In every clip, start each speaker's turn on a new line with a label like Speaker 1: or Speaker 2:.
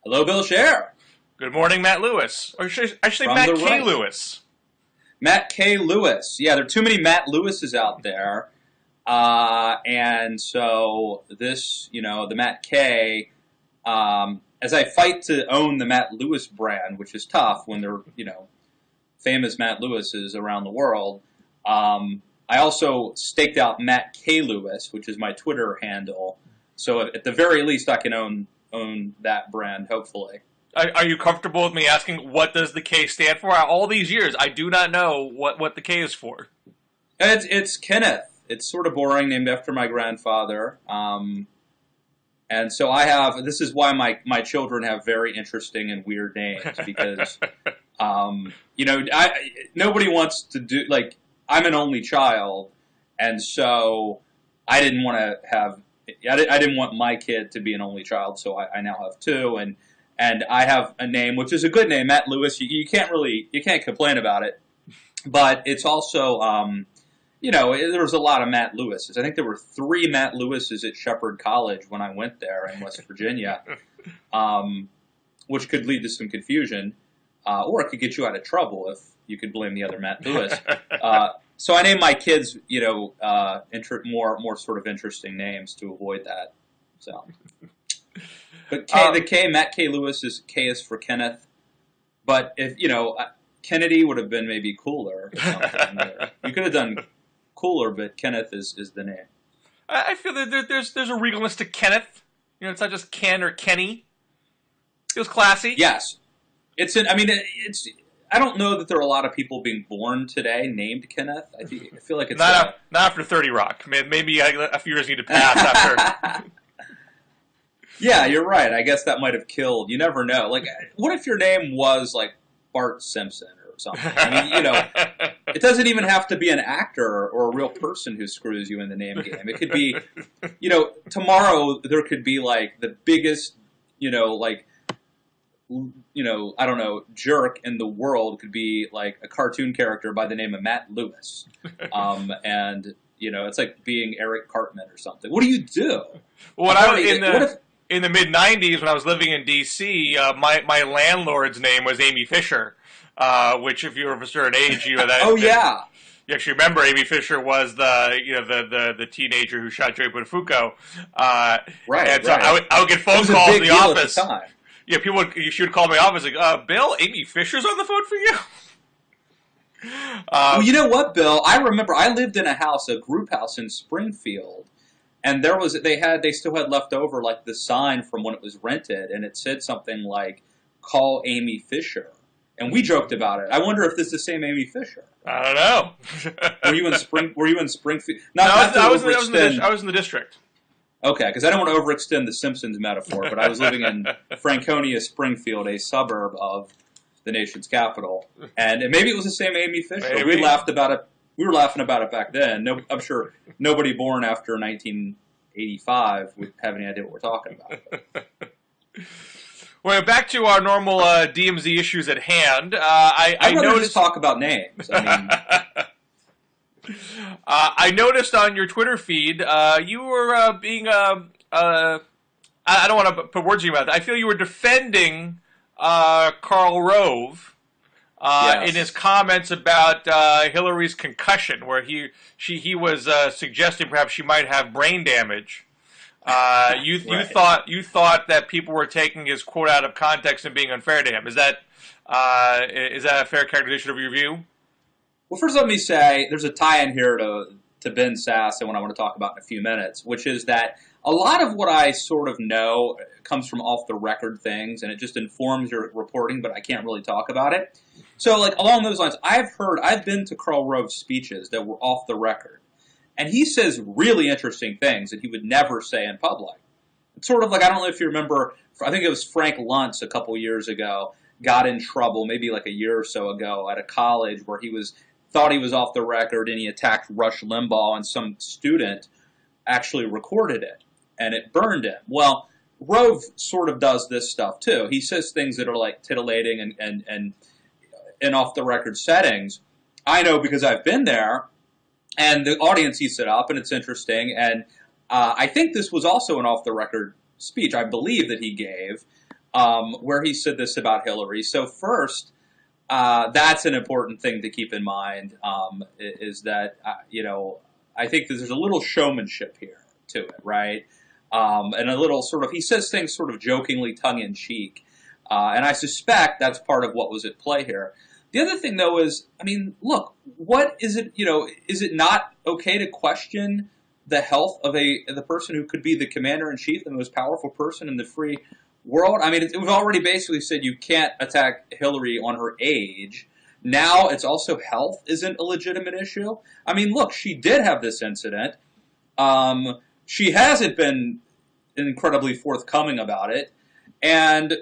Speaker 1: Hello, Bill Scher.
Speaker 2: Good morning, Matt Lewis. Or I should say
Speaker 1: From
Speaker 2: Matt
Speaker 1: the
Speaker 2: K.
Speaker 1: right.
Speaker 2: Lewis.
Speaker 1: Matt K. Lewis. Yeah, there are too many Matt Lewises out there. And so the Matt K, as I fight to own the Matt Lewis brand, which is tough when there are, famous Matt Lewises around the world, I also staked out Matt K. Lewis, which is my Twitter handle. So at the very least, I can own that brand, hopefully.
Speaker 2: Are you comfortable with me asking what does the K stand for? All these years, I do not know what the K is for.
Speaker 1: It's Kenneth. It's sort of boring, named after my grandfather. And so this is why my children have very interesting and weird names, because, nobody wants to do, I'm an only child, and so I didn't want my kid to be an only child, so I now have two, and I have a name, which is a good name, Matt Lewis. You can't complain about it, but it's also, there was a lot of Matt Lewises. I think there were 3 Matt Lewises at Shepherd College when I went there in West Virginia, which could lead to some confusion, or it could get you out of trouble if you could blame the other Matt Lewis. So I named my kids, more sort of interesting names to avoid that. So, but Matt K. Lewis K is for Kenneth. But if Kennedy would have been maybe cooler. Or something. You could have done cooler, but Kenneth is the name.
Speaker 2: I feel that there's a regalness to Kenneth. It's not just Ken or Kenny. It was classy.
Speaker 1: Yes, I don't know that there are a lot of people being born today named Kenneth. I feel like it's
Speaker 2: not after 30 Rock. Maybe a few years need to pass after.
Speaker 1: Yeah, you're right. I guess that might have killed. You never know. What if your name was Bart Simpson or something? It doesn't even have to be an actor or a real person who screws you in the name game. It could be, tomorrow there could be the biggest, I don't know, jerk in the world could be a cartoon character by the name of Matt Lewis. And, it's like being Eric Cartman or something. What do you do?
Speaker 2: Well, in the mid-'90s when I was living in D.C., my landlord's name was Amy Fisher, which if you're of a certain age,
Speaker 1: yeah.
Speaker 2: You actually remember Amy Fisher was the teenager who shot Joey Buttafuoco.
Speaker 1: Right,
Speaker 2: and so
Speaker 1: right.
Speaker 2: I would get phone calls in the office.
Speaker 1: At the time.
Speaker 2: Yeah, she would call my office Bill, Amy Fisher's on the phone for you?
Speaker 1: Well, you know what, Bill? I remember I lived in a group house in Springfield, and they still had left over the sign from when it was rented, and it said something like, "Call Amy Fisher." And we joked about it. I wonder if this is the same Amy Fisher.
Speaker 2: I don't know.
Speaker 1: Were you in Springfield?
Speaker 2: I was in the district.
Speaker 1: Okay, because I don't want to overextend the Simpsons metaphor, but I was living in Franconia, Springfield, a suburb of the nation's capital, and maybe it was the same Amy Fisher.
Speaker 2: Maybe.
Speaker 1: We laughed about it. We were laughing about it back then. No, I'm sure nobody born after 1985 would have any idea what we're talking about.
Speaker 2: Well, back to our normal DMZ issues at hand.
Speaker 1: I'd rather just talk about names.
Speaker 2: I noticed on your Twitter feed you were being I don't want to put words in your mouth. I feel you were defending Karl Rove
Speaker 1: Yes.
Speaker 2: in his comments about Hillary's concussion, where he was suggesting perhaps she might have brain damage. You thought that people were taking his quote out of context and being unfair to him. Is that a fair characterization of your view?
Speaker 1: Well, first let me say there's a tie-in here to Ben Sasse and what I want to talk about in a few minutes, which is that a lot of what I sort of know comes from off-the-record things, and it just informs your reporting, but I can't really talk about it. So, along those lines, I've been to Karl Rove's speeches that were off the record, and he says really interesting things that he would never say in public. It's sort of I don't know if you remember, I think it was Frank Luntz a couple years ago, got in trouble maybe a year or so ago at a college where he thought he was off the record and he attacked Rush Limbaugh, and some student actually recorded it and it burned him. Well, Rove sort of does this stuff too. He says things that are titillating and in off the record settings. I know because I've been there, and the audience he set up, and it's interesting. And I think this was also an off the record speech, I believe, that he gave. where he said this about Hillary. So first, that's an important thing to keep in mind, is that, I think that there's a little showmanship here to it, right? And a little sort of, he says things sort of jokingly, tongue-in-cheek. And I suspect that's part of what was at play here. The other thing, though, is, look, what is it, is it not okay to question the health of the person who could be the commander-in-chief, the most powerful person in the free world? We've already basically said you can't attack Hillary on her age. Now it's also health isn't a legitimate issue. Look, she did have this incident. She hasn't been incredibly forthcoming about it. And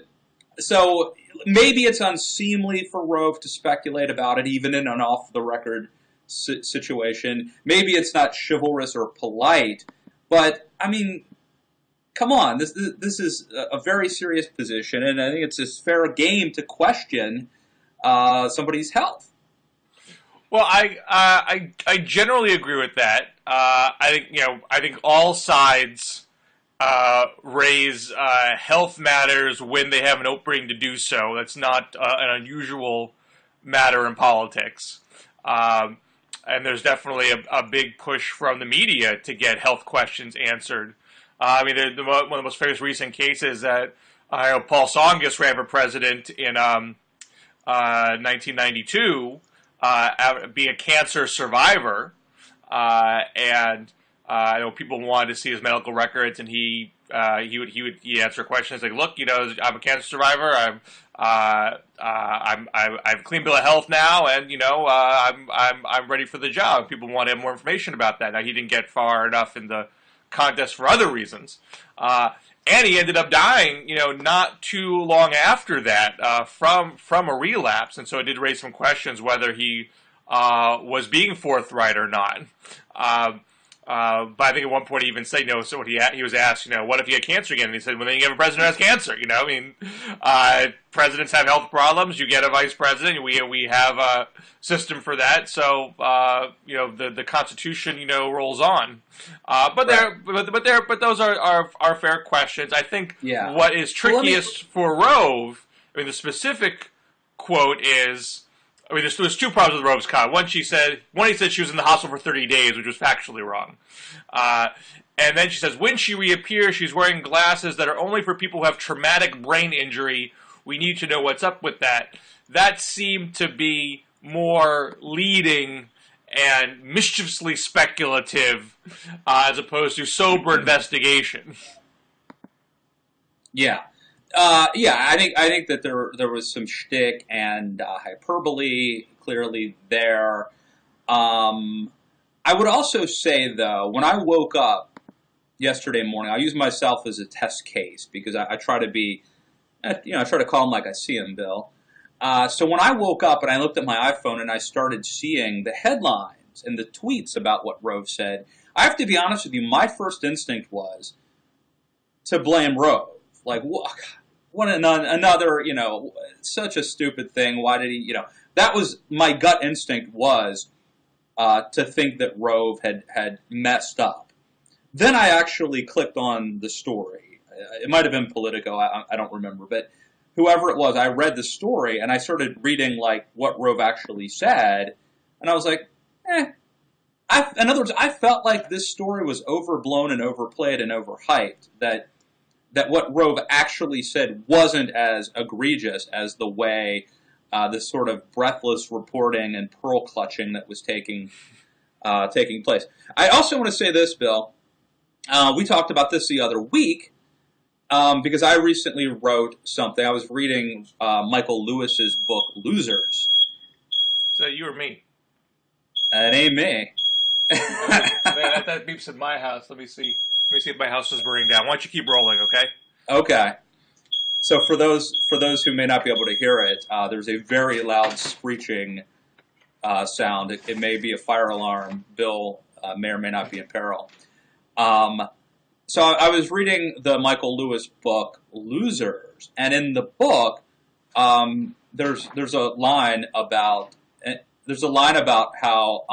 Speaker 1: so maybe it's unseemly for Rove to speculate about it, even in an off-the-record situation. Maybe it's not chivalrous or polite. But, come on. This is a very serious position, and I think it's a fair game to question somebody's health.
Speaker 2: Well, I generally agree with that. I think all sides raise health matters when they have an opening to do so. That's not an unusual matter in politics. And there's definitely a big push from the media to get health questions answered. One of the most famous recent cases that Paul Tsongas ran for president in 1992, being a cancer survivor, and I know people wanted to see his medical records, and he would answer questions like, "Look, I'm a cancer survivor. I've a clean bill of health now, and I'm ready for the job." People wanted more information about that. Now, he didn't get far enough in the contest for other reasons, and he ended up dying, not too long after that, from a relapse. And so it did raise some questions whether he was being forthright or not. But I think at one point he even said, so he was asked, what if he had cancer again? And he said, well, then you have a president who has cancer. Presidents have health problems. You get a vice president. We have a system for that. So, the Constitution, rolls on. But those are fair questions. I think what is trickiest for Rove, the specific quote is, there's two problems with Rove's comment. One, he said she was in the hospital for 30 days, which was factually wrong. And then she says, when she reappears, she's wearing glasses that are only for people who have traumatic brain injury. We need to know what's up with that. That seemed to be more leading and mischievously speculative, as opposed to sober investigation.
Speaker 1: Yeah. I think that there was some shtick and hyperbole clearly there. I would also say, though, when I woke up yesterday morning, I use myself as a test case because I try to be, I try to call him like I see him, Bill. So when I woke up and I looked at my iPhone and I started seeing the headlines and the tweets about what Rove said, I have to be honest with you, my first instinct was to blame Rove. Like, what another, such a stupid thing. Why did he, that was, my gut instinct was to think that Rove had messed up. Then I actually clicked on the story. It might have been Politico, I don't remember, but whoever it was, I read the story and I started reading like what Rove actually said, and I was like, in other words, I felt like this story was overblown and overplayed and overhyped, that what Rove actually said wasn't as egregious as the way this sort of breathless reporting and pearl clutching that was taking place. I also want to say this, Bill. We talked about this the other week because I recently wrote something. I was reading Michael Lewis's book, Losers.
Speaker 2: So you or me?
Speaker 1: It ain't me.
Speaker 2: That beeps at my house. Let me see. Let me see if my house is burning down. Why don't you keep rolling, okay?
Speaker 1: Okay. So for those who may not be able to hear it, there's a very loud screeching sound. It may be a fire alarm. Bill may or may not be in peril. So I was reading the Michael Lewis book, Losers, and in the book, there's a line about how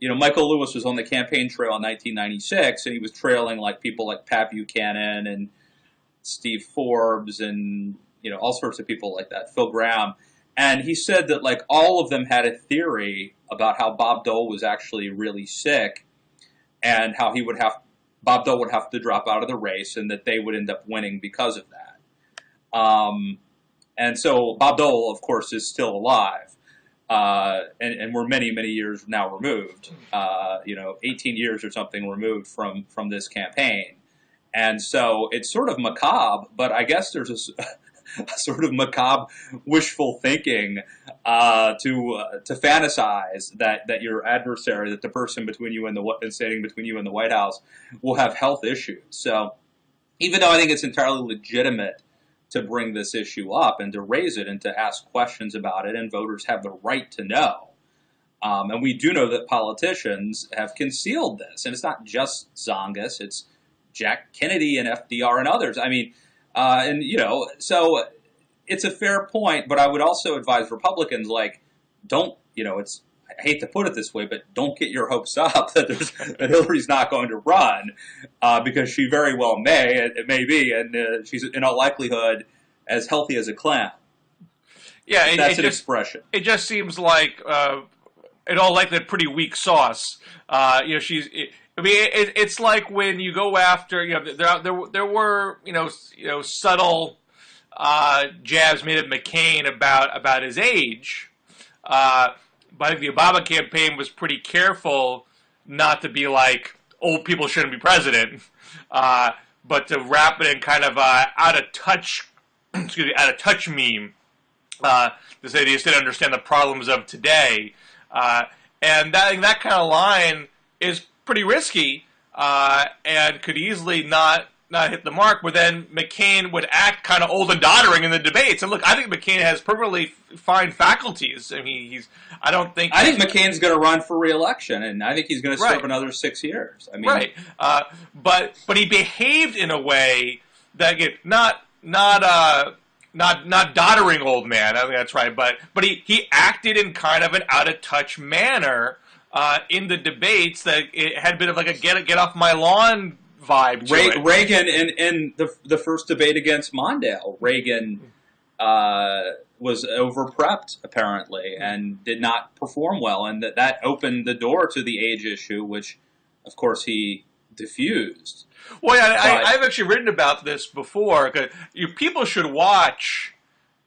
Speaker 1: Michael Lewis was on the campaign trail in 1996, and he was trailing like people like Pat Buchanan Steve Forbes and all sorts of people like that, Phil Graham, and he said that like all of them had a theory about how Bob Dole was actually really sick, and how Bob Dole would have to drop out of the race, and that they would end up winning because of that. And so Bob Dole, of course, is still alive, and we're many, many years now removed. 18 years or something removed from this campaign. And so it's sort of macabre, but I guess there's a sort of macabre wishful thinking to fantasize that your adversary, that the person standing between you and the White House, will have health issues. So even though I think it's entirely legitimate to bring this issue up and to raise it and to ask questions about it, and voters have the right to know. And we do know that politicians have concealed this, and it's not just Zongas, it's Jack Kennedy and FDR and others. I mean, so it's a fair point, but I would also advise Republicans, like, don't, I hate to put it this way, but don't get your hopes up that Hillary's not going to run, because she very well may, it may be, and she's in all likelihood as healthy as a clam.
Speaker 2: Yeah,
Speaker 1: that's an expression.
Speaker 2: It just seems like, in all likelihood, pretty weak sauce. It's like when you go after, there were subtle jabs made at McCain about his age, but I think the Obama campaign was pretty careful not to be like old people shouldn't be president, but to wrap it in kind of out of touch meme, to say they just didn't understand the problems of today, and that kind of line is pretty risky, and could easily not hit the mark, but then McCain would act kind of old and doddering in the debates. And look, I think McCain has perfectly fine faculties. I mean, I think McCain's
Speaker 1: going to run for re-election, and I think he's going to serve another 6 years. I mean,
Speaker 2: right. But he behaved in a way that, not doddering old man, I think that's right, but he acted in kind of an out-of-touch manner in the debates that it had a bit of like a get off my lawn vibe to it.
Speaker 1: Reagan, in the first debate against Mondale, Reagan was over-prepped, apparently, and did not perform well, and that opened the door to the age issue, which, of course, he diffused.
Speaker 2: Well, yeah, I've actually written about this before. People should watch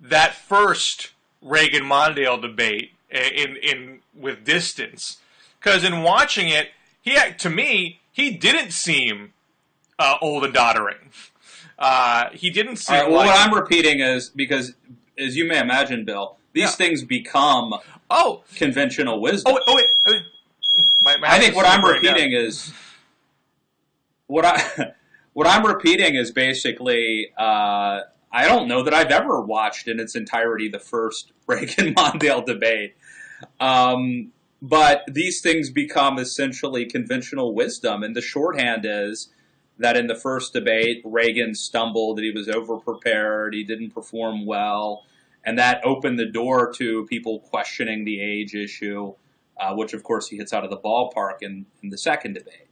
Speaker 2: that first Reagan-Mondale debate with distance, because in watching it, to me, he didn't seem old and doddering. He didn't seem like...
Speaker 1: What I'm repeating is, because, as you may imagine, Bill, these things become conventional wisdom. I think what I'm repeating is... What I'm repeating is basically, I don't know that I've ever watched in its entirety the first Reagan-Mondale debate. But these things become essentially conventional wisdom. And the shorthand is that in the first debate, Reagan stumbled, that he was overprepared, he didn't perform well. And that opened the door to people questioning the age issue, which, of course, he hits out of the ballpark in the second debate.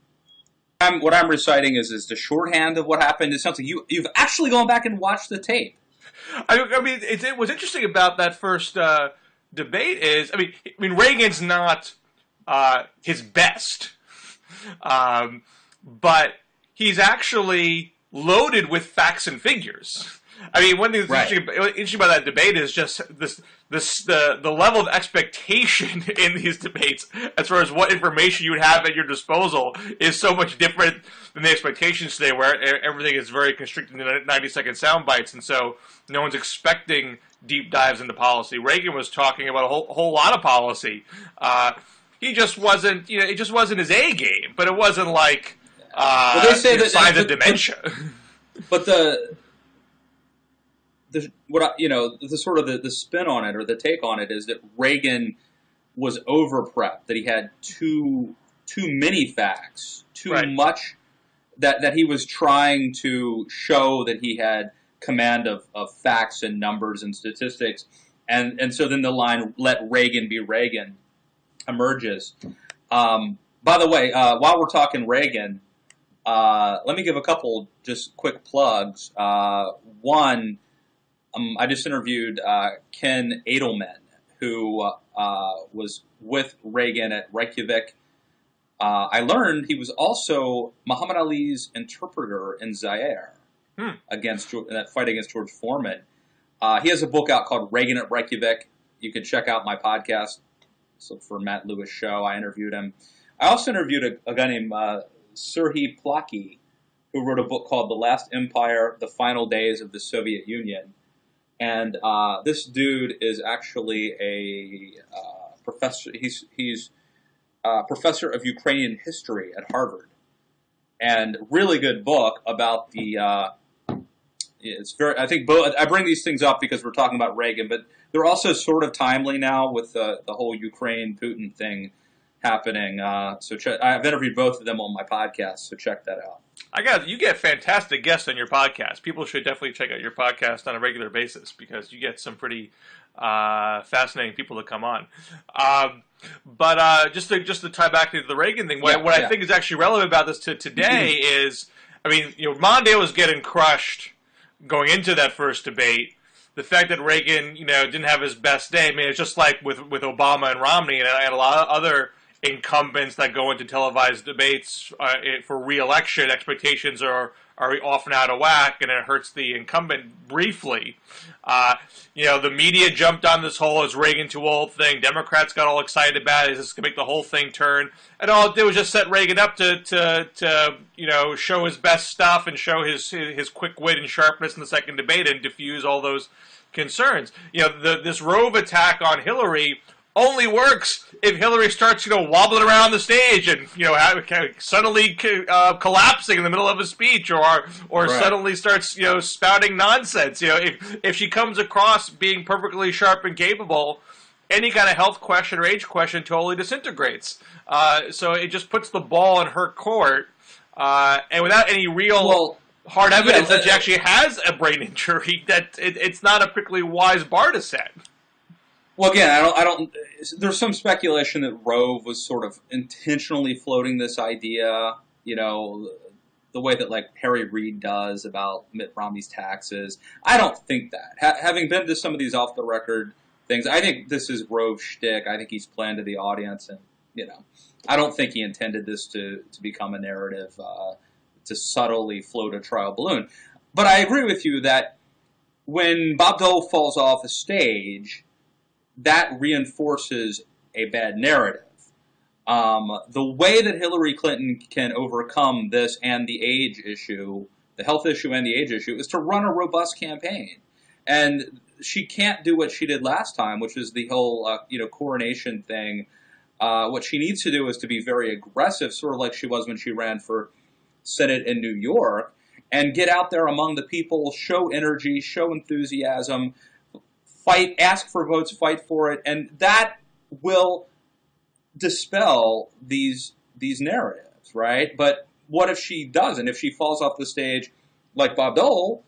Speaker 1: What I'm reciting is the shorthand of what happened. It sounds like you've actually gone back and watched the tape.
Speaker 2: I mean, what's interesting about that first debate is, I mean, Reagan's not his best, but he's actually loaded with facts and figures. I mean, one thing that's interesting about that debate is just the level of expectation in these debates, as far as what information you would have at your disposal, is so much different than the expectations today, where everything is very constricted to 90-second sound bites, and so no one's expecting deep dives into policy. Reagan was talking about a whole lot of policy. He just wasn't, it just wasn't his A game, but it wasn't like
Speaker 1: they say that
Speaker 2: signs of dementia.
Speaker 1: But the sort of the spin on it, or the take on it, is that Reagan was over prepped, that he had too many facts, too much, that he was trying to show that he had command of facts and numbers and statistics, and so then the line "Let Reagan be Reagan" emerges. By the way, while we're talking Reagan, let me give a couple just quick plugs. One, I just interviewed Ken Edelman, who was with Reagan at Reykjavik. I learned he was also Muhammad Ali's interpreter in Zaire against in that fight against George Foreman. He has a book out called Reagan at Reykjavik. You can check out my podcast. So for Matt Lewis' show, I interviewed him. I also interviewed a guy named Serhii Plakhy, who wrote a book called The Last Empire, The Final Days of the Soviet Union. And this dude is actually a professor. He's professor of Ukrainian history at Harvard, and really good book about the. It's very. I think both. I bring these things up because we're talking about Reagan, but they're also sort of timely now with the whole Ukraine Putin thing happening. So I've interviewed both of them on my podcast, so check that out.
Speaker 2: You get fantastic guests on your podcast. People should definitely check out your podcast on a regular basis because you get some pretty fascinating people to come on. But just to tie back to the Reagan thing, what I think is actually relevant about this to today is, I mean, Mondale was getting crushed going into that first debate. The fact that Reagan, didn't have his best day, I mean, it's just like with Obama and Romney and a lot of other incumbents that go into televised debates for re-election. Expectations are often out of whack, and it hurts the incumbent briefly. The media jumped on this whole "is Reagan too old" thing. Democrats got all excited about it. Is this going to make the whole thing turn? And all it did was just set Reagan up to show his best stuff and show his quick wit and sharpness in the second debate and diffuse all those concerns. This Rove attack on Hillary only works if Hillary starts, wobbling around the stage and, suddenly collapsing in the middle of a speech or right. Suddenly starts, spouting nonsense. If she comes across being perfectly sharp and capable, any kind of health question or age question totally disintegrates. So it just puts the ball in her court, and without any real hard evidence that she actually has a brain injury, that it's not a particularly wise bar to set.
Speaker 1: Well, again, I don't. There's some speculation that Rove was sort of intentionally floating this idea, the way that like Harry Reid does about Mitt Romney's taxes. I don't think that. Having been to some of these off the record things, I think this is Rove's shtick. I think he's playing to the audience, and I don't think he intended this to become a narrative to subtly float a trial balloon. But I agree with you that when Bob Dole falls off a stage, that reinforces a bad narrative. The way that Hillary Clinton can overcome this and the age issue, the health issue and the age issue, is to run a robust campaign. And she can't do what she did last time, which is the whole coronation thing. What she needs to do is to be very aggressive, sort of like she was when she ran for Senate in New York, and get out there among the people, show energy, show enthusiasm, fight, ask for votes, fight for it, and that will dispel these narratives, right? But what if she doesn't? If she falls off the stage like Bob Dole,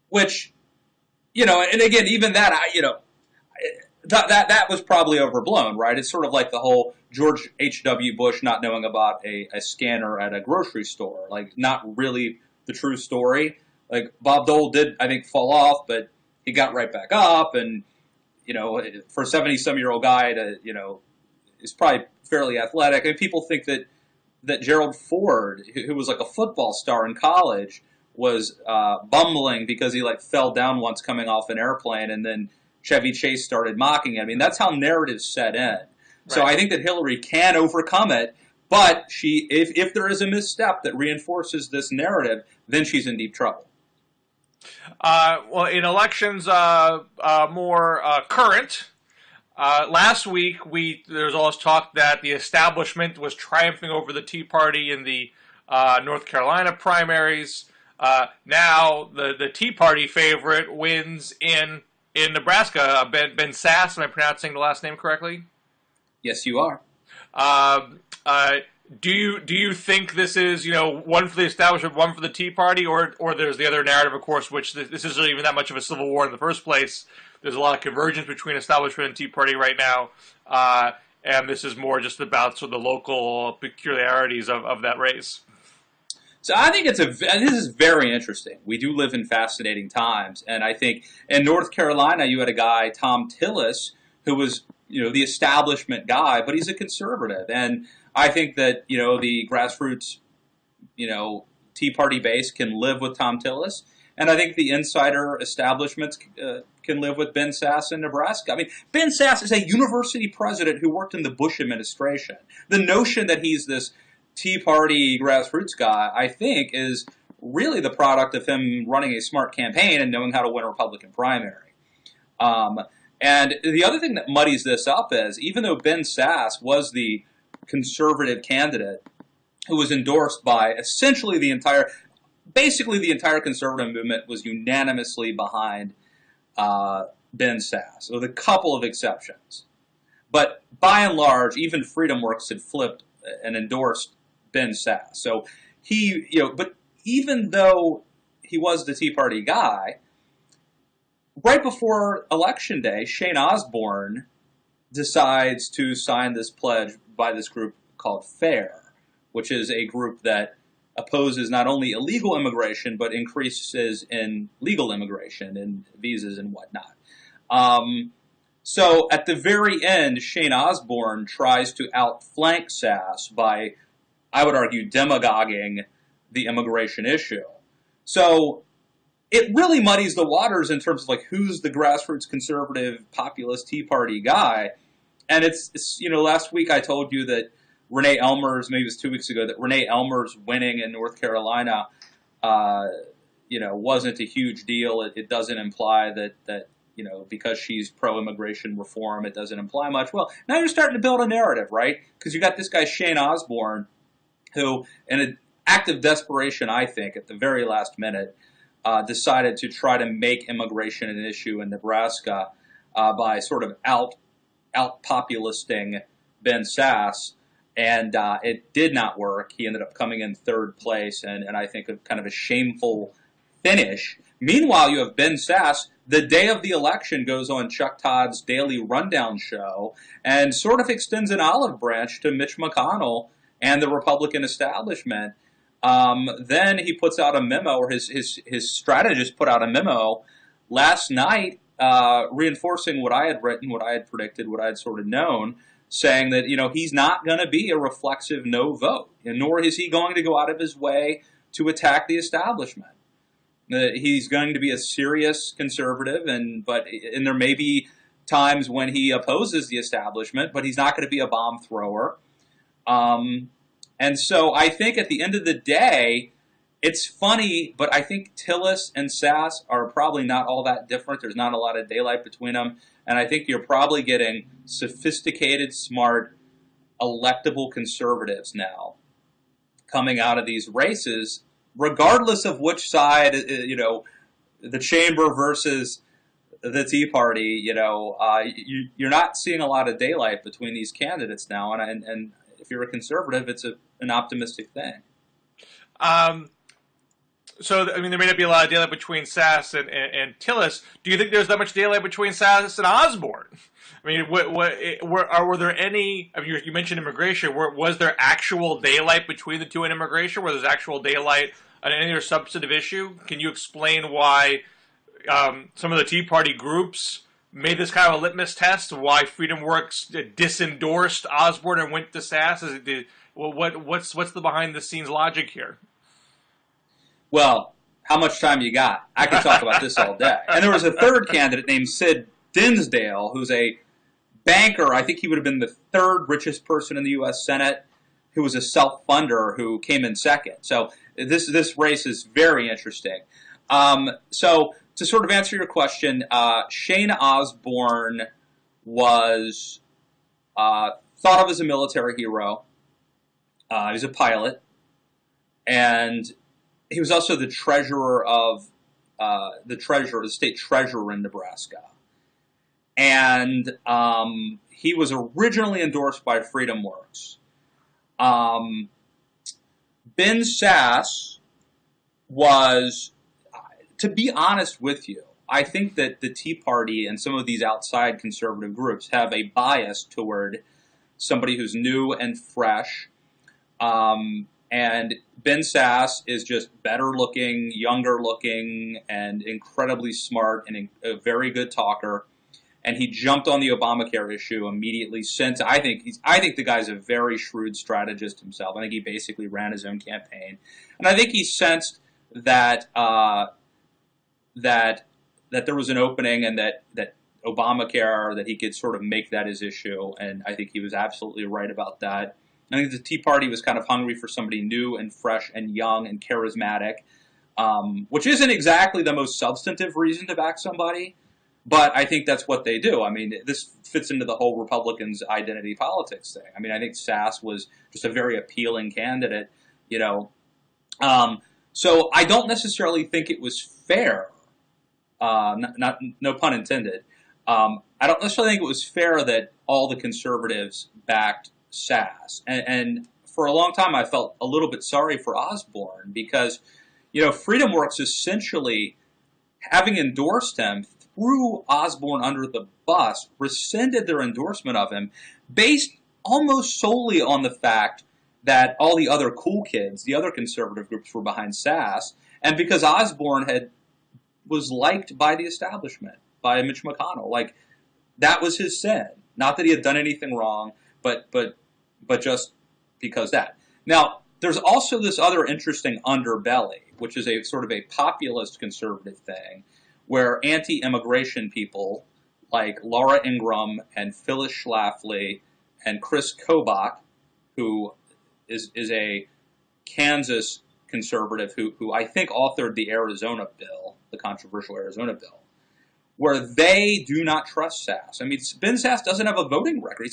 Speaker 1: which, and again, even that, that was probably overblown, right? It's sort of like the whole George H.W. Bush not knowing about a scanner at a grocery store, like not really the true story. Like Bob Dole did, I think, fall off, but he got right back up, and for a 70-some-year-old guy to is probably fairly athletic. I mean, people think that Gerald Ford, who was like a football star in college, was bumbling because he fell down once coming off an airplane, and then Chevy Chase started mocking him. I mean, that's how narratives set in. Right. So I think that Hillary can overcome it, but if there is a misstep that reinforces this narrative, then she's in deep trouble.
Speaker 2: In elections more current, last week there was always talk that the establishment was triumphing over the Tea Party in the North Carolina primaries. Now the Tea Party favorite wins in Nebraska. Ben Sasse, am I pronouncing the last name correctly?
Speaker 1: Yes, you are.
Speaker 2: Do you think this is one for the establishment, one for the Tea Party, or there's the other narrative, of course, which this isn't even that much of a civil war in the first place. There's a lot of convergence between establishment and Tea Party right now, and this is more just about sort of the local peculiarities of that race.
Speaker 1: So I think this is very interesting. We do live in fascinating times, and I think in North Carolina you had a guy, Tom Tillis, who was the establishment guy, but he's a conservative, and I think that the grassroots Tea Party base can live with Tom Tillis, and I think the insider establishments can live with Ben Sasse in Nebraska. I mean, Ben Sasse is a university president who worked in the Bush administration. The notion that he's this Tea Party grassroots guy, I think, is really the product of him running a smart campaign and knowing how to win a Republican primary. And the other thing that muddies this up is, even though Ben Sasse was the conservative candidate who was endorsed by essentially basically the entire conservative movement was unanimously behind Ben Sasse, with a couple of exceptions. But by and large, even FreedomWorks had flipped and endorsed Ben Sasse. So but even though he was the Tea Party guy, right before Election Day, Shane Osborn decides to sign this pledge by this group called FAIR, which is a group that opposes not only illegal immigration, but increases in legal immigration and visas and whatnot. So at the very end, Shane Osborn tries to outflank Sasse by, I would argue, demagoguing the immigration issue. So it really muddies the waters in terms of who's the grassroots conservative populist Tea Party guy. And it's last week I told you that Renee Elmer's, maybe it was 2 weeks ago, that Renee Elmer's winning in North Carolina, wasn't a huge deal. It doesn't imply that because she's pro-immigration reform, it doesn't imply much. Well, now you're starting to build a narrative, right? Because you got this guy Shane Osborn, who, in an act of desperation, I think, at the very last minute, decided to try to make immigration an issue in Nebraska by sort of out-populisting Ben Sasse. And it did not work. He ended up coming in third place, and I think kind of a shameful finish. Meanwhile, you have Ben Sasse, the day of the election, goes on Chuck Todd's Daily Rundown show and sort of extends an olive branch to Mitch McConnell and the Republican establishment. Then he puts out a memo, or his strategist put out a memo last night reinforcing what I had written, what I had predicted, what I had sort of known, saying that he's not going to be a reflexive no vote, and nor is he going to go out of his way to attack the establishment. He's going to be a serious conservative, and there may be times when he opposes the establishment, but he's not going to be a bomb thrower. And so I think at the end of the day, it's funny, but I think Tillis and Sasse are probably not all that different. There's not a lot of daylight between them. And I think you're probably getting sophisticated, smart, electable conservatives now coming out of these races, regardless of which side, the chamber versus the Tea Party, you're not seeing a lot of daylight between these candidates now. And if you're a conservative, it's an optimistic thing.
Speaker 2: So, I mean, there may not be a lot of daylight between Sasse and Tillis. Do you think there's that much daylight between Sasse and Osborn? I mean, were there any? I mean, you mentioned immigration. Was there actual daylight between the two in immigration? Where there's actual daylight on any other substantive issue? Can you explain why some of the Tea Party groups made this kind of a litmus test? Why FreedomWorks disendorsed Osborn and went to Sasse? What's the behind the scenes logic here?
Speaker 1: Well, how much time you got? I could talk about this all day. And there was a third candidate named Sid Dinsdale, who's a banker. I think he would have been the third richest person in the U.S. Senate, who was a self-funder who came in second. So this race is very interesting. So to sort of answer your question, Shane Osborn was thought of as a military hero. He was a pilot, and he was also the treasurer of the state treasurer in Nebraska. And he was originally endorsed by FreedomWorks. Ben Sasse was, to be honest with you, I think that the Tea Party and some of these outside conservative groups have a bias toward somebody who's new and fresh. And Ben Sasse is just better looking, younger looking, and incredibly smart and a very good talker. And he jumped on the Obamacare issue immediately. Since I think the guy's a very shrewd strategist himself. I think he basically ran his own campaign, and I think he sensed that that there was an opening, and that Obamacare, that he could sort of make that his issue. And I think he was absolutely right about that. I think the Tea Party was kind of hungry for somebody new and fresh and young and charismatic, which isn't exactly the most substantive reason to back somebody, but I think that's what they do. I mean, this fits into the whole Republicans' identity politics thing. I mean, I think Sasse was just a very appealing candidate, you know. So I don't necessarily think it was fair, no pun intended. I don't necessarily think it was fair that all the conservatives backed Sasse. And for a long time, I felt a little bit sorry for Osborn because, you know, FreedomWorks essentially, having endorsed him, threw Osborn under the bus, rescinded their endorsement of him, based almost solely on the fact that all the other cool kids, the other conservative groups, were behind Sasse, and because Osborn was liked by the establishment, by Mitch McConnell. Like, that was his sin. Not that he had done anything wrong, but just because that. Now, there's also this other interesting underbelly, which is a sort of a populist conservative thing, where anti-immigration people like Laura Ingraham and Phyllis Schlafly and Chris Kobach, who is a Kansas conservative who I think authored the Arizona bill, the controversial Arizona bill, where they do not trust Sasse. I mean, Ben Sasse doesn't have a voting record.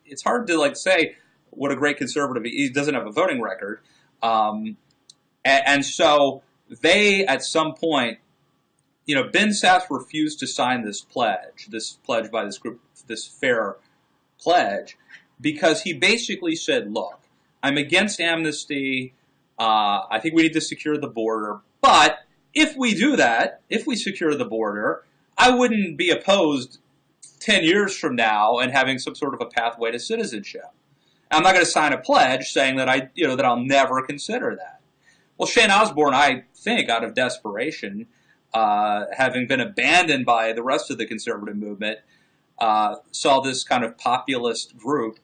Speaker 1: It's hard to say what a great conservative he doesn't have a voting record, and so they at some point, you know, Ben Sasse refused to sign this pledge by this group, this fair pledge, because he basically said, "Look, I'm against amnesty. I think we need to secure the border, but if we do that, if we secure the border, I wouldn't be opposed 10 years from now and having some sort of a pathway to citizenship. I'm not going to sign a pledge saying that that I'll never consider that." Well, Shane Osborn, I think, out of desperation, having been abandoned by the rest of the conservative movement, saw this kind of populist group.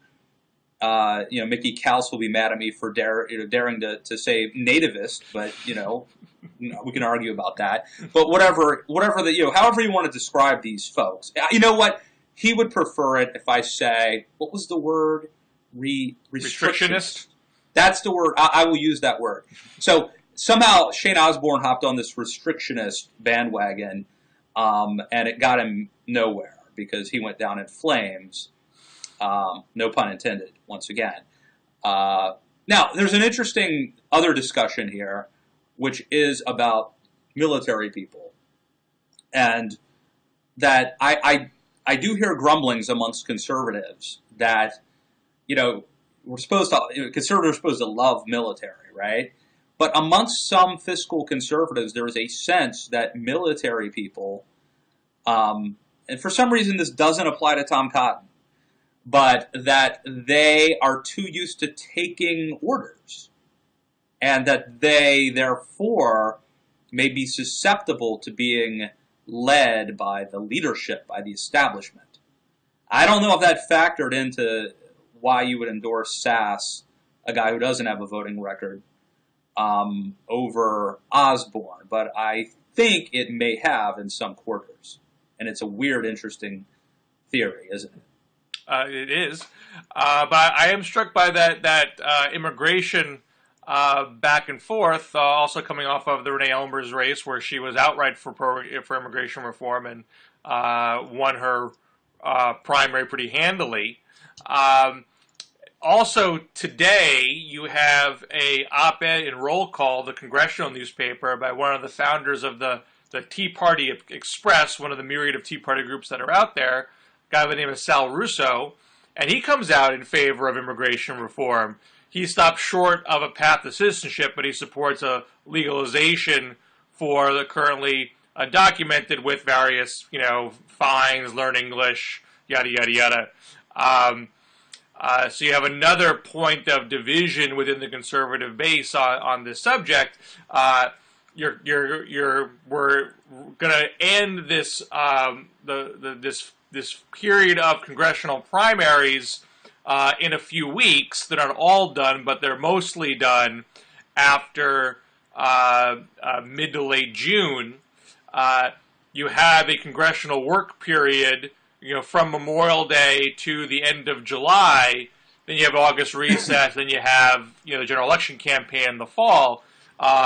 Speaker 1: Mickey Kaus will be mad at me for daring to say nativist, but we can argue about that. But however you want to describe these folks, you know what? He would prefer it if I say, what was the word? Restrictionist. That's the word. I will use that word. So somehow Shane Osborn hopped on this restrictionist bandwagon, and it got him nowhere because he went down in flames. No pun intended, once again. Now, there's an interesting other discussion here, which is about military people. And that I do hear grumblings amongst conservatives that, conservatives are supposed to love military, right? But amongst some fiscal conservatives, there is a sense that military people, and for some reason this doesn't apply to Tom Cotton, but that they are too used to taking orders, and that they, therefore, may be susceptible to being led by the leadership, by the establishment. I don't know if that factored into why you would endorse Sasse, a guy who doesn't have a voting record, over Osborn, but I think it may have in some quarters. And it's a weird, interesting theory, isn't it?
Speaker 2: It is, but I am struck by that immigration back and forth, also coming off of the Renee Elmer's race, where she was outright for immigration reform and won her primary pretty handily. Also today, you have a op-ed in Roll Call, the congressional newspaper, by one of the founders of the Tea Party Express, one of the myriad of Tea Party groups that are out there, a guy by the name of Sal Russo, and he comes out in favor of immigration reform. He stops short of a path to citizenship, but he supports a legalization for the currently documented with various, fines, learn English, yada, yada, yada. So you have another point of division within the conservative base on this subject. We're going to end this this period of congressional primaries in a few weeks. They're not all done, but they're mostly done after mid to late June. You have a congressional work period, from Memorial Day to the end of July. Then you have August recess. Then you have, the general election campaign in the fall.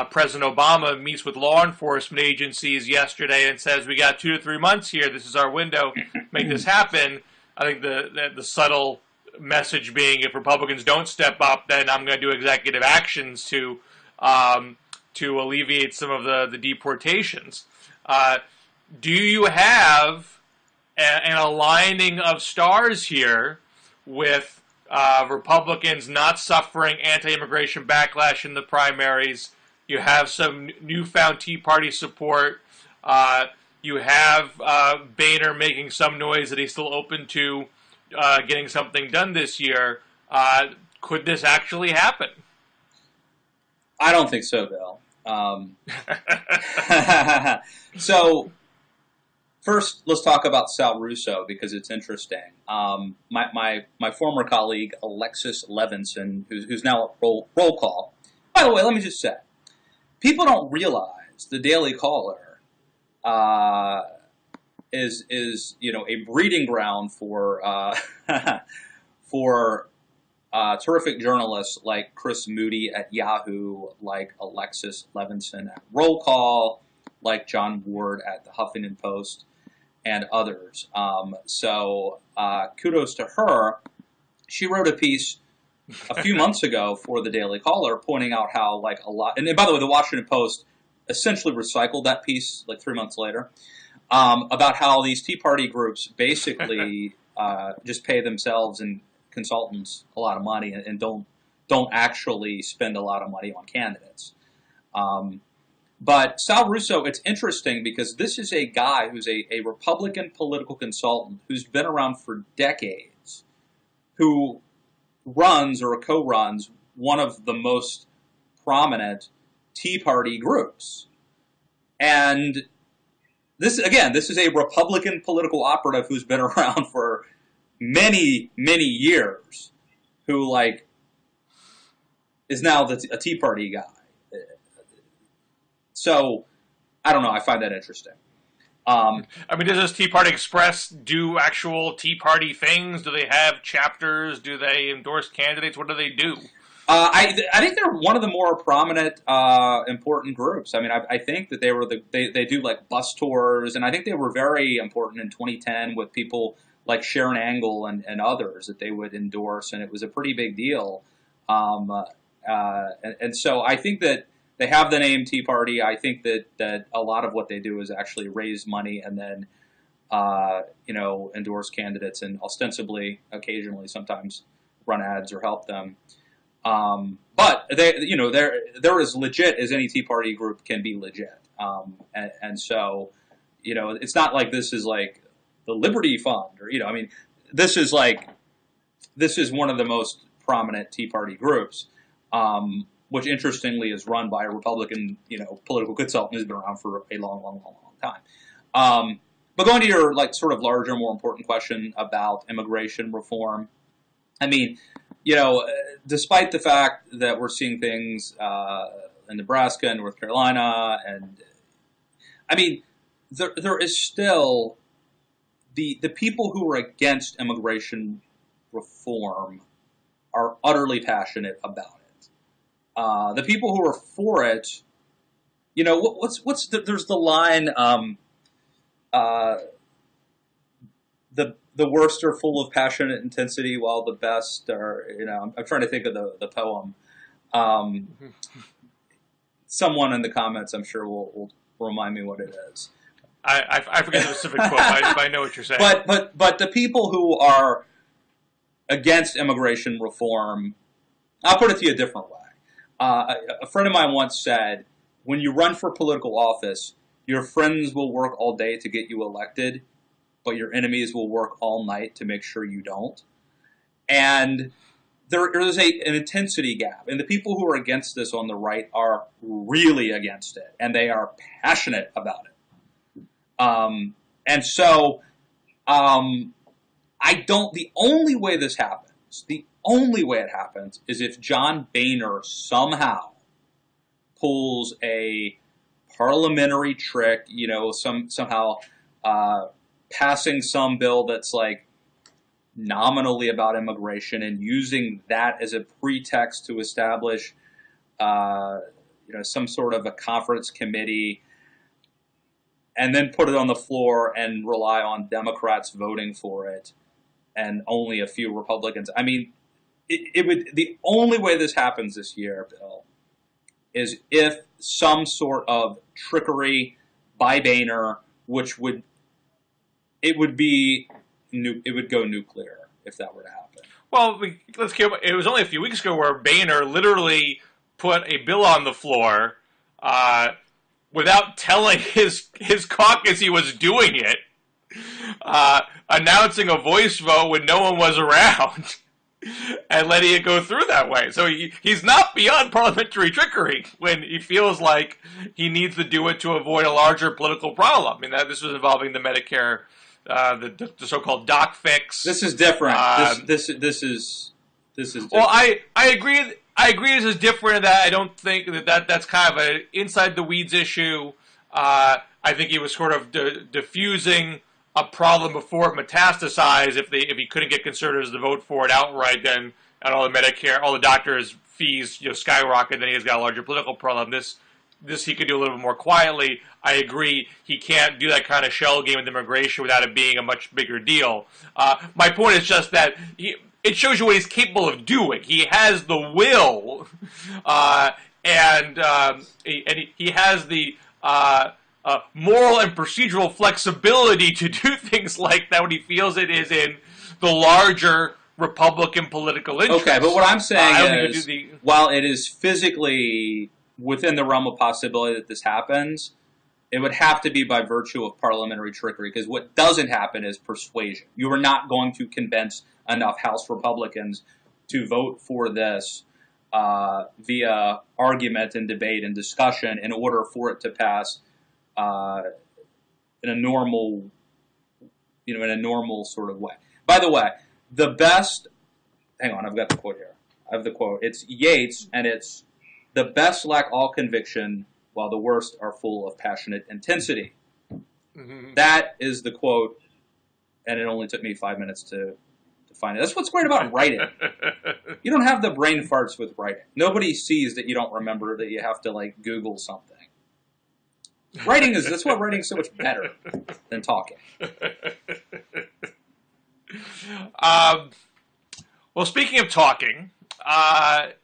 Speaker 2: President Obama meets with law enforcement agencies yesterday and says, we got 2 to 3 months here. This is our window. Make this happen. I think the subtle message being, if Republicans don't step up, then I'm going to do executive actions to alleviate some of the deportations. Do you have an aligning of stars here with Republicans not suffering anti-immigration backlash in the primaries? You have some newfound Tea Party support. You have Boehner making some noise that he's still open to getting something done this year. Could this actually happen?
Speaker 1: I don't think so, Bill. So, first, let's talk about Sal Russo, because it's interesting. My former colleague, Alexis Levinson, who's now at roll call. By the way, let me just say, people don't realize the Daily Caller is a breeding ground for for terrific journalists like Chris Moody at Yahoo, like Alexis Levinson at Roll Call, like John Ward at the Huffington Post, and others. So kudos to her. She wrote a piece a few months ago for the Daily Caller pointing out how, a lot, and by the way, the Washington Post essentially recycled that piece 3 months later, about how these Tea Party groups basically just pay themselves and consultants a lot of money and don't actually spend a lot of money on candidates. But Sal Russo, it's interesting because this is a guy who's a Republican political consultant who's been around for decades, who runs or co-runs one of the most prominent Tea Party groups. And this is a Republican political operative who's been around for many, many years, who is now a Tea Party guy. So, I don't know. I find that interesting.
Speaker 2: Does this Tea Party Express do actual Tea Party things? Do they have chapters? Do they endorse candidates? What do they do?
Speaker 1: I think they're one of the more prominent, important groups. I think that they do bus tours, and I think they were very important in 2010 with people like Sharon Angle and others that they would endorse, and it was a pretty big deal. And so I think that they have the name Tea Party. I think that a lot of what they do is actually raise money and then, endorse candidates and ostensibly, occasionally, sometimes run ads or help them. But they're as legit as any Tea Party group can be legit. And so, it's not like this is the Liberty Fund or, this is one of the most prominent Tea Party groups. Which interestingly is run by a Republican, political consultant who's been around for a long, long, long, long time. But going to your sort of larger, more important question about immigration reform, despite the fact that we're seeing things in Nebraska and North Carolina, and there is still the people who are against immigration reform are utterly passionate about it. The people who are for it, there's the line, the worst are full of passionate intensity while the best are, I'm trying to think of the poem. Someone in the comments, I'm sure, will remind me what it is.
Speaker 2: I forget the specific quote, but I know what you're saying.
Speaker 1: But the people who are against immigration reform, I'll put it to you a different way. A friend of mine once said, when you run for political office, your friends will work all day to get you elected, but your enemies will work all night to make sure you don't. And there is an intensity gap. And the people who are against this on the right are really against it. And they are passionate about it. And so the only way this happens, the only way it happens is if John Boehner somehow pulls a parliamentary trick, somehow passing some bill that's like nominally about immigration and using that as a pretext to establish, some sort of a conference committee, and then put it on the floor and rely on Democrats voting for it, and only a few Republicans. I mean, it would. The only way this happens this year, Bill, is if some sort of trickery by Boehner, which would go nuclear if that were to happen.
Speaker 2: Well, it was only a few weeks ago where Boehner literally put a bill on the floor without telling his caucus he was doing it, announcing a voice vote when no one was around, and letting it go through that way. So he's not beyond parliamentary trickery when he feels like he needs to do it to avoid a larger political problem. I mean, this was involving the Medicare, the so-called doc fix.
Speaker 1: This is different. This is different.
Speaker 2: Well, I agree. I agree this is different in that I don't think that's kind of an inside the weeds issue. I think he was sort of diffusing a problem before it metastasized. If he couldn't get conservatives to vote for it outright, then and all the doctors' fees skyrocket, then he's got a larger political problem. This he could do a little bit more quietly. I agree he can't do that kind of shell game with immigration without it being a much bigger deal. My point is just that it shows you what he's capable of doing. He has the will, and he has the moral and procedural flexibility to do things like that when he feels it is in the larger Republican political interest.
Speaker 1: Okay, but what I'm saying is, while it is physically within the realm of possibility that this happens, it would have to be by virtue of parliamentary trickery, because what doesn't happen is persuasion. You are not going to convince enough House Republicans to vote for this via argument and debate and discussion in order for it to pass in a normal sort of way. By the way, the best. Hang on, I've got the quote here. I have the quote. It's Yates, and it's the best lack all conviction, while the worst are full of passionate intensity. Mm-hmm. That is the quote, and it only took me 5 minutes to find it. That's what's great about writing. You don't have the brain farts with writing. Nobody sees that you don't remember, that you have to Google something. That's why writing is so much better than talking.
Speaker 2: Well, speaking of talking,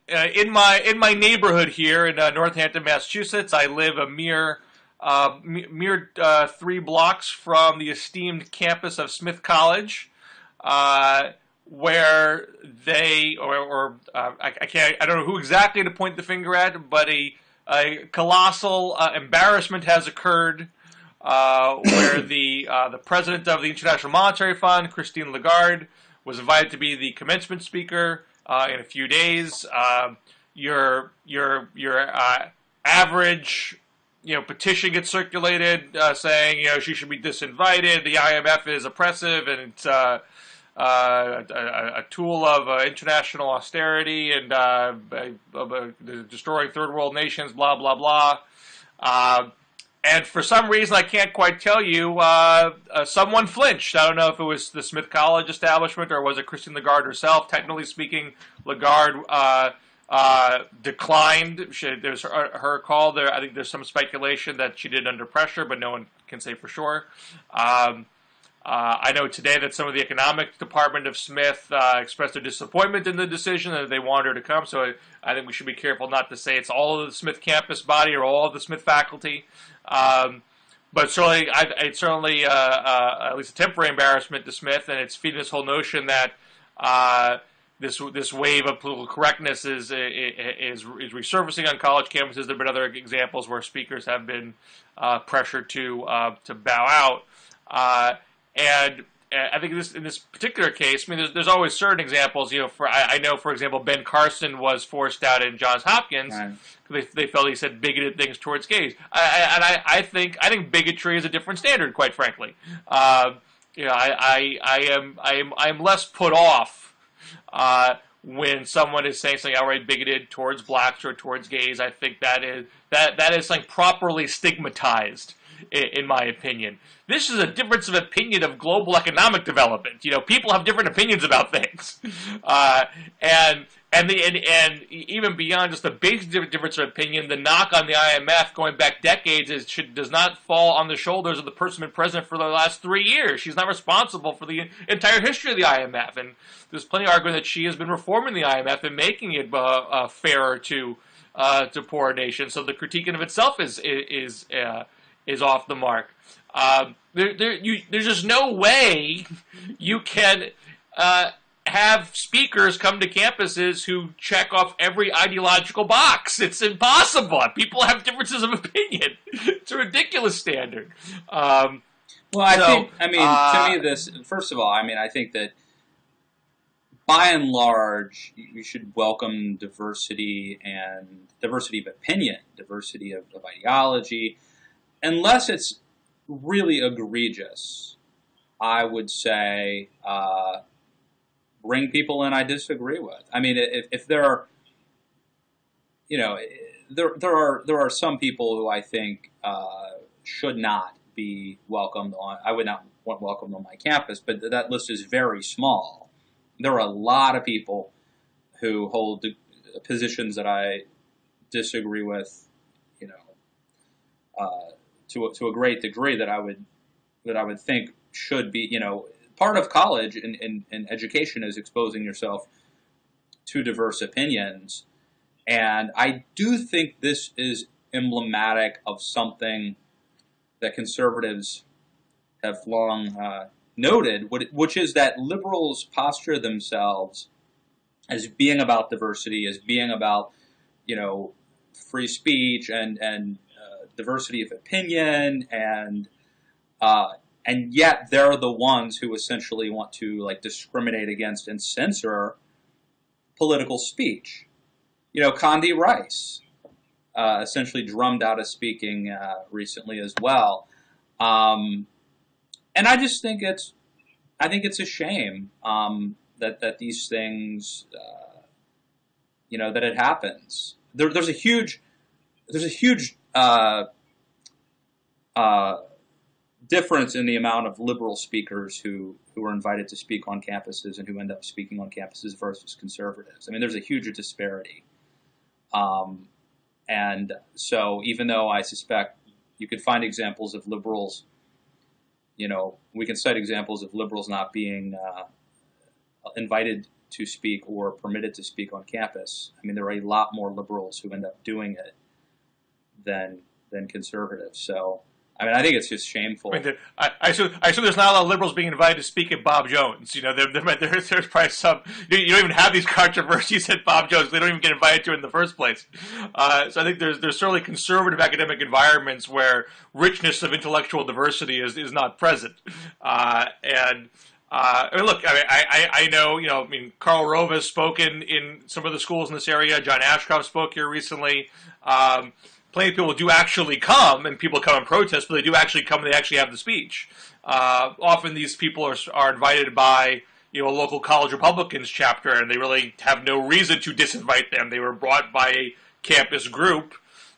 Speaker 2: in my neighborhood here in Northampton, Massachusetts, I live a mere 3 blocks from the esteemed campus of Smith College, where they I don't know who exactly to point the finger at, but a colossal embarrassment has occurred, where the president of the International Monetary Fund, Christine Lagarde, was invited to be the commencement speaker in a few days. Your average petition gets circulated saying she should be disinvited. The IMF is oppressive and it's a tool of international austerity and destroying third world nations. Blah blah blah. And for some reason, I can't quite tell you, someone flinched. I don't know if it was the Smith College establishment or was it Christine Lagarde herself. Technically speaking, Lagarde declined. There's her call there. I think there's some speculation that she did it under pressure, but no one can say for sure. I know today that some of the economic department of Smith expressed their disappointment in the decision and they wanted her to come. So I think we should be careful not to say it's all of the Smith campus body or all of the Smith faculty. But certainly, it's certainly at least a temporary embarrassment to Smith, and it's feeding this whole notion that this wave of political correctness is resurfacing on college campuses. There have been other examples where speakers have been pressured to bow out. And I think in this particular case, I mean, there's always certain examples. I know, for example, Ben Carson was forced out in Johns Hopkins. Right. They felt he said bigoted things towards gays. I think bigotry is a different standard, quite frankly. I am less put off when someone is saying something outright bigoted towards blacks or towards gays. I think that is like properly stigmatized, in my opinion. This is a difference of opinion of global economic development. People have different opinions about things, and even beyond just the basic difference of opinion, the knock on the IMF going back decades does not fall on the shoulders of the person been president for the last 3 years. She's not responsible for the entire history of the IMF, and there's plenty of argument that she has been reforming the IMF and making it fairer to poor nations. So the critique in of itself is off the mark. There's just no way you can have speakers come to campuses who check off every ideological box. It's impossible. People have differences of opinion. It's a ridiculous standard.
Speaker 1: To me, first of all, I think that by and large, you should welcome diversity of opinion, diversity of ideology, unless it's really egregious. I would say bring people in I disagree with. I mean, if there are, there are some people who I think should not be welcomed on. I would not want welcomed on my campus, but that list is very small. There are a lot of people who hold positions that I disagree with, to a great degree that I would think should be, part of college and education is exposing yourself to diverse opinions. And I do think this is emblematic of something that conservatives have long noted, which is that liberals posture themselves as being about diversity, as being about, free speech and diversity of opinion, and yet they're the ones who essentially want to discriminate against and censor political speech. Condi Rice essentially drummed out of speaking recently as well. And I just think it's a shame that these things, that it happens. There's a huge difference in the amount of liberal speakers who are invited to speak on campuses and who end up speaking on campuses versus conservatives. I mean, there's a huge disparity. And so even though I suspect you could find examples of liberals, we can cite examples of liberals not being invited to speak or permitted to speak on campus. I mean, there are a lot more liberals who end up doing it than conservatives. So, I think it's just shameful.
Speaker 2: I assume there's not a lot of liberals being invited to speak at Bob Jones. There's probably some. You don't even have these controversies at Bob Jones. They don't even get invited to it in the first place. So I think there's certainly conservative academic environments where richness of intellectual diversity is not present. Look, I know, Karl Rove has spoken in some of the schools in this area. John Ashcroft spoke here recently. Plenty of people do actually come, and people come and protest, but they do actually come and they actually have the speech. Often these people are invited by a local college Republicans chapter, and they really have no reason to disinvite them. They were brought by a campus group.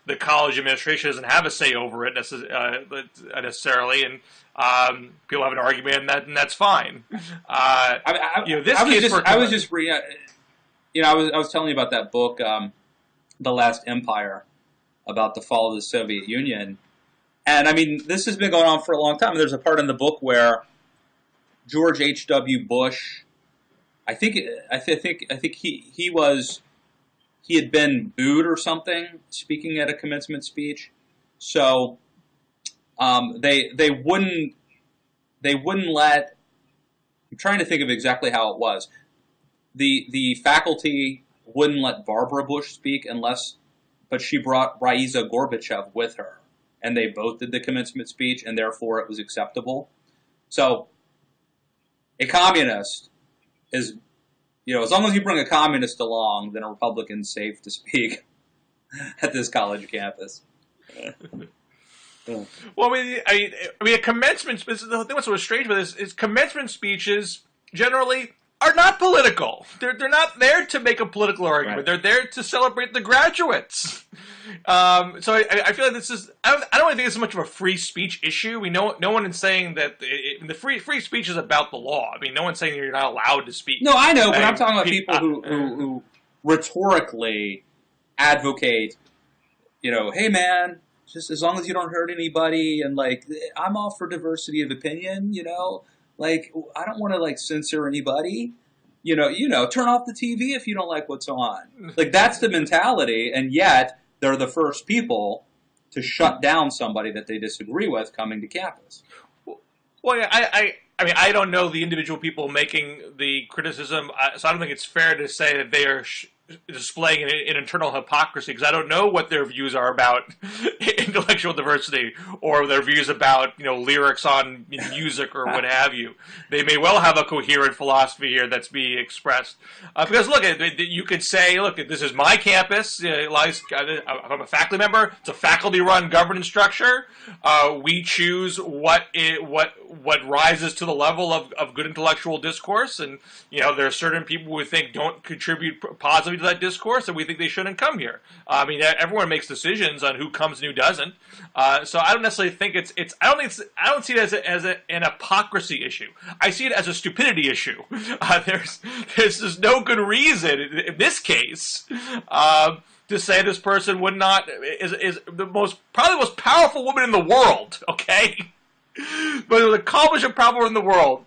Speaker 2: The college administration doesn't have a say over it necessarily, and people have an argument, and that's fine.
Speaker 1: I was telling you about that book, The Last Empire, about the fall of the Soviet Union. And this has been going on for a long time. There's a part in the book where George H.W. Bush, I think he had been booed or something speaking at a commencement speech. So they wouldn't let. I'm trying to think of exactly how it was. The faculty wouldn't let Barbara Bush speak but she brought Raisa Gorbachev with her, and they both did the commencement speech, and therefore it was acceptable. So a communist is, as long as you bring a communist along, then a Republican's safe to speak at this college campus.
Speaker 2: Well, I mean, a commencement. This is the thing. What's so strange about this is commencement speeches generally are not political. They're not there to make a political argument. Right. They're there to celebrate the graduates. So I feel like this is. I don't really think it's so much of a free speech issue. No one is saying that the free speech is about the law. I mean, no one's saying you're not allowed to speak.
Speaker 1: No, I know, but I'm talking about people who rhetorically advocate. Hey man, just as long as you don't hurt anybody, and I'm all for diversity of opinion. I don't want to censor anybody. Turn off the TV if you don't like what's on. That's the mentality, and yet they're the first people to shut down somebody that they disagree with coming to campus.
Speaker 2: Well, yeah, I mean, I don't know the individual people making the criticism, so I don't think it's fair to say that they are displaying an internal hypocrisy, because I don't know what their views are about intellectual diversity or their views about lyrics on music or what have you. They may well have a coherent philosophy here that's being expressed. Because look, you could say, look, this is my campus. I'm a faculty member. It's a faculty-run governance structure. We choose what rises to the level of good intellectual discourse, and there are certain people who think don't contribute positively to that discourse, and we think they shouldn't come here. I mean, everyone makes decisions on who comes and who doesn't. So I don't necessarily think I don't see it as an hypocrisy issue. I see it as a stupidity issue. There's no good reason in this case to say this person would not is probably the most powerful woman in the world. Okay. But an accomplished and powerful in the world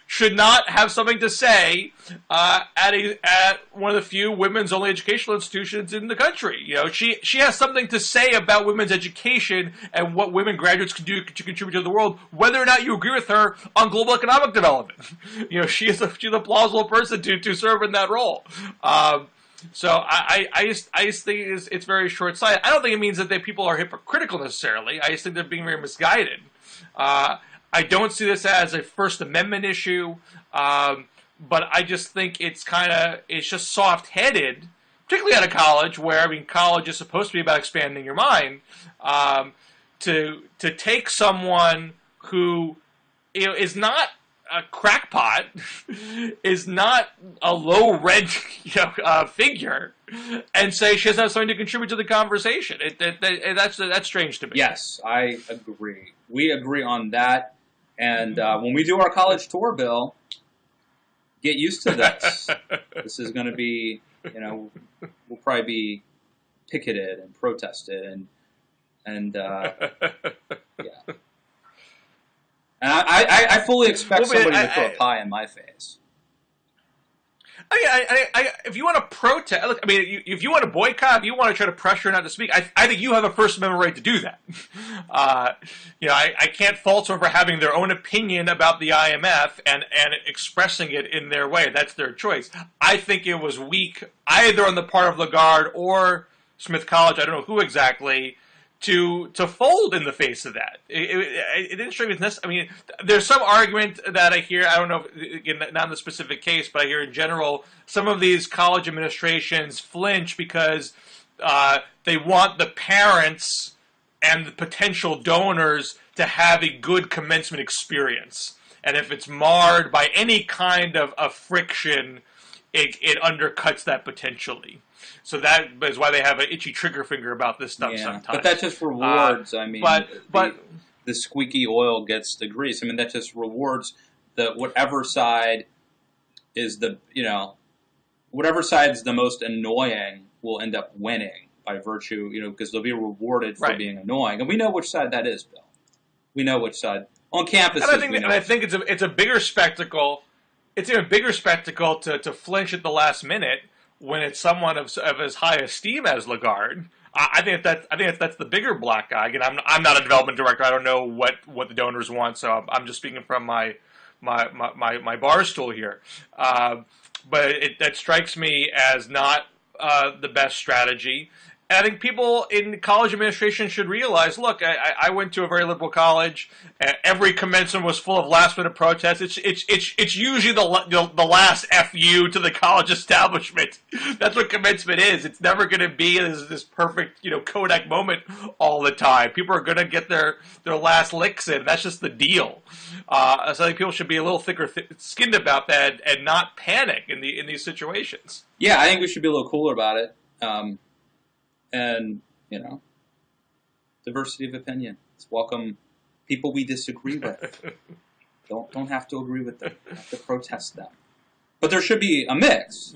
Speaker 2: should not have something to say at one of the few women's-only educational institutions in the country. She has something to say about women's education and what women graduates can do to contribute to the world, whether or not you agree with her on global economic development. She's a plausible person to serve in that role. So I just think it's very short-sighted. I don't think it means that people are hypocritical necessarily. I just think they're being very misguided. I don't see this as a First Amendment issue, but I just think it's just soft-headed, particularly at a college where, college is supposed to be about expanding your mind, to take someone who is not a crackpot, is not a low-rent figure, and say she doesn't have something to contribute to the conversation. That's strange to me.
Speaker 1: Yes, I agree. We agree on that. And when we do our college tour, Bill, get used to this. This is going to be, we'll probably be picketed and protested and yeah. And I fully expect somebody to throw a pie in my face.
Speaker 2: If you want to protest, look, if you want to boycott, if you want to try to pressure not to speak, I think you have a First Amendment right to do that. I can't fault someone for having their own opinion about the IMF and expressing it in their way. That's their choice. I think it was weak, either on the part of Lagarde or Smith College, I don't know who exactly, to fold in the face of that. It didn't strike me as necessary. There's some argument that I hear, I don't know, again, not in the specific case, but I hear in general, some of these college administrations flinch because they want the parents and the potential donors to have a good commencement experience. And if it's marred by any kind of friction, it undercuts that potentially. So that is why they have an itchy trigger finger about this stuff sometimes.
Speaker 1: But that just rewards, the squeaky oil gets the grease. That just rewards whatever side is whatever side's the most annoying will end up winning by virtue, because they'll be rewarded for being annoying. And we know which side that is, Bill. We know which side. On campus,
Speaker 2: I think it's a bigger spectacle. It's even a bigger spectacle to flinch at the last minute when it's someone of as high esteem as Lagarde. I think that's the bigger black eye. Again, I'm not a development director. I don't know what the donors want, so I'm just speaking from my bar stool here. But that strikes me as not the best strategy. And I think people in college administration should realize, look, I went to a very liberal college. Every commencement was full of last-minute protests. It's usually the last FU to the college establishment. That's what commencement is. It's never going to be this perfect, Kodak moment all the time. People are going to get their last licks in. That's just the deal. So I think people should be a little thicker skinned about that and not panic in these situations.
Speaker 1: Yeah, I think we should be a little cooler about it. And, diversity of opinion. Let's welcome people we disagree with. Don't have to agree with them. Have to protest them. But there should be a mix.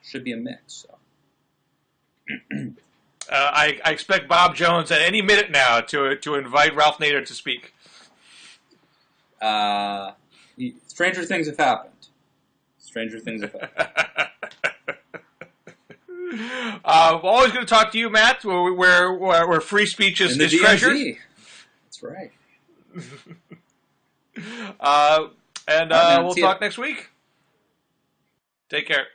Speaker 1: Should be a mix. So.
Speaker 2: I expect Bob Jones at any minute now to invite Ralph Nader to speak.
Speaker 1: Stranger things have happened. Stranger things have happened.
Speaker 2: I'm always going to talk to you, Matt, where free speech is treasured.
Speaker 1: That's right.
Speaker 2: We'll talk next week. Take care.